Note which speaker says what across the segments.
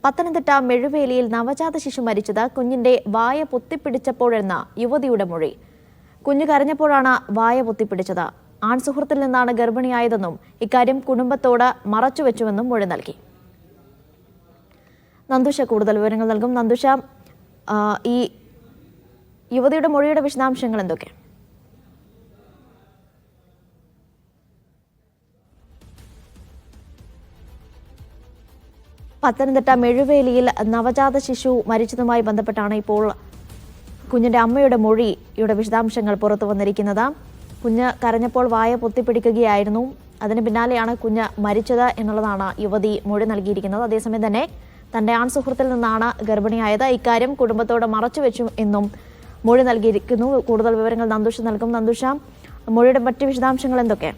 Speaker 1: പത്തനംതിട്ട മെഴുവേലിയിൽ നവജാത ശിശു മരിച്ചത് കുഞ്ഞിന്റെ വായ പൊത്തിപ്പിടിച്ചപ്പോഴെന്ന യുവതിയുടെ മൊഴി. കുഞ്ഞു കരഞ്ഞപ്പോഴാണ് വായ പൊത്തിപ്പിടിച്ചത്. ആൺസുഹൃത്തിൽ നിന്നാണ് ഗർഭിണിയായതെന്നും ഇക്കാര്യം കുടുംബത്തോട് മറച്ചുവെച്ചുവെന്നും മൊഴി നൽകി. നന്ദുഷ കൂടുതൽ വിവരങ്ങൾ നൽകും. നന്ദുഷ, ഈ യുവതിയുടെ മൊഴിയുടെ വിശദാംശങ്ങൾ എന്തൊക്കെ? പത്തനംതിട്ട മെഴുവേലിയിൽ നവജാത ശിശു മരിച്ചതുമായി ബന്ധപ്പെട്ടാണ് ഇപ്പോൾ കുഞ്ഞിന്റെ അമ്മയുടെ മൊഴിയുടെ വിശദാംശങ്ങൾ പുറത്തു വന്നിരിക്കുന്നത്. കുഞ്ഞ് കരഞ്ഞപ്പോൾ വായ പൊത്തിപ്പിടിക്കുകയായിരുന്നു. അതിന് പിന്നാലെയാണ് കുഞ്ഞ് മരിച്ചത് എന്നുള്ളതാണ് യുവതി മൊഴി നൽകിയിരിക്കുന്നത്. അതേസമയം തന്നെ തന്റെ ആൺസുഹൃത്തിൽ നിന്നാണ് ഗർഭിണിയായത്. ഇക്കാര്യം കുടുംബത്തോട് മറച്ചുവെച്ചു എന്നും മൊഴി നൽകിയിരിക്കുന്നു. കൂടുതൽ വിവരങ്ങൾ നന്ദുഷ നൽകും. നന്ദുഷ, മൊഴിയുടെ മറ്റ് വിശദാംശങ്ങൾ എന്തൊക്കെ?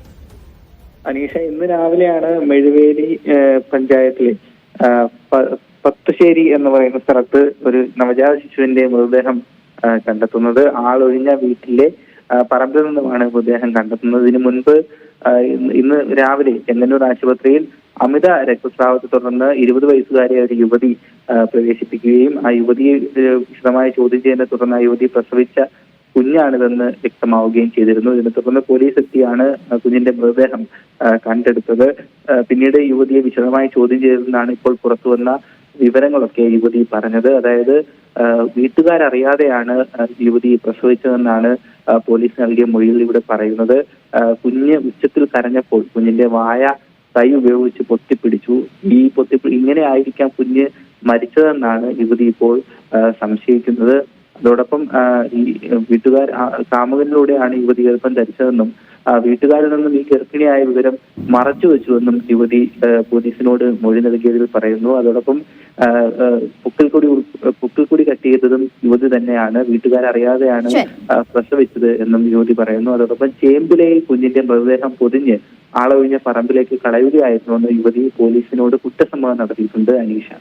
Speaker 2: അനീഷ, ഇന്ന് രാവിലെയാണ് മെഴുവേലി പഞ്ചായത്തിലെ പത്തുശ്ശേരി എന്ന് പറയുന്ന സ്ഥലത്ത് ഒരു നവജാത ശിശുവിന്റെ മൃതദേഹം കണ്ടെത്തുന്നത്. ആളൊഴിഞ്ഞ വീട്ടിലെ പറമ്പിൽ നിന്നുമാണ് മൃതദേഹം കണ്ടെത്തുന്നത്. ഇതിനു മുൻപ് ഇന്ന് രാവിലെ ചെങ്ങന്നൂർ ആശുപത്രിയിൽ അമിത രക്തസ്രാവത്തെ തുടർന്ന് 20 വയസ്സുകാരിയായ ഒരു യുവതി പ്രവേശിപ്പിക്കുകയും ആ യുവതിയെ വിശദമായി ചോദ്യം ചെയ്യുന്നതിനെ തുടർന്ന് ആ യുവതി പ്രസവിച്ച കുഞ്ഞാണിതെന്ന് വ്യക്തമാവുകയും ചെയ്തിരുന്നു. ഇതിനെ തുടർന്ന് പോലീസ് എത്തിയാണ് കുഞ്ഞിന്റെ മൃതദേഹം കണ്ടെടുത്തത്. പിന്നീട് യുവതിയെ വിശദമായി ചോദ്യം ചെയ്തതെന്നാണ് ഇപ്പോൾ പുറത്തുവന്ന വിവരങ്ങളൊക്കെ യുവതി പറഞ്ഞത്. അതായത് വീട്ടുകാരറിയാതെയാണ് യുവതി പ്രസവിച്ചതെന്നാണ് പോലീസ് നൽകിയ മൊഴികളിലൂടെ പറയുന്നത്. കുഞ്ഞ് ഉച്ചത്തിൽ കരഞ്ഞപ്പോൾ കുഞ്ഞിന്റെ വായ കൈ ഉപയോഗിച്ച് പൊത്തിപ്പിടിച്ചു. ഇങ്ങനെ ആയിരിക്കാം കുഞ്ഞ് മരിച്ചതെന്നാണ് യുവതി ഇപ്പോൾ സംശയിക്കുന്നത്. അതോടൊപ്പം ഈ വീട്ടുകാർ കാമുകനിലൂടെയാണ് യുവതി ഗർഭം ധരിച്ചതെന്നും വീട്ടുകാരിൽ നിന്നും ഈ ഗർഭിണിയായ വിവരം മറച്ചുവെച്ചുവെന്നും യുവതി പോലീസിനോട് മൊഴി നൽകിയതിൽ പറയുന്നു. അതോടൊപ്പം പുക്കിൽ കൂടി കട്ട് ചെയ്തതും യുവതി തന്നെയാണ്. വീട്ടുകാരറിയാതെയാണ് പ്രസവിച്ചത് എന്നും യുവതി പറയുന്നു. അതോടൊപ്പം ചേമ്പുലയിൽ കുഞ്ഞിന്റെ മൃതദേഹം പൊതിഞ്ഞ് ആളൊഴിഞ്ഞ പറമ്പിലേക്ക് കളയുകയായിരുന്നുവെന്ന് യുവതി പോലീസിനോട് കുറ്റസമ്മതം നടത്തിയിട്ടുണ്ട്. അനീഷ.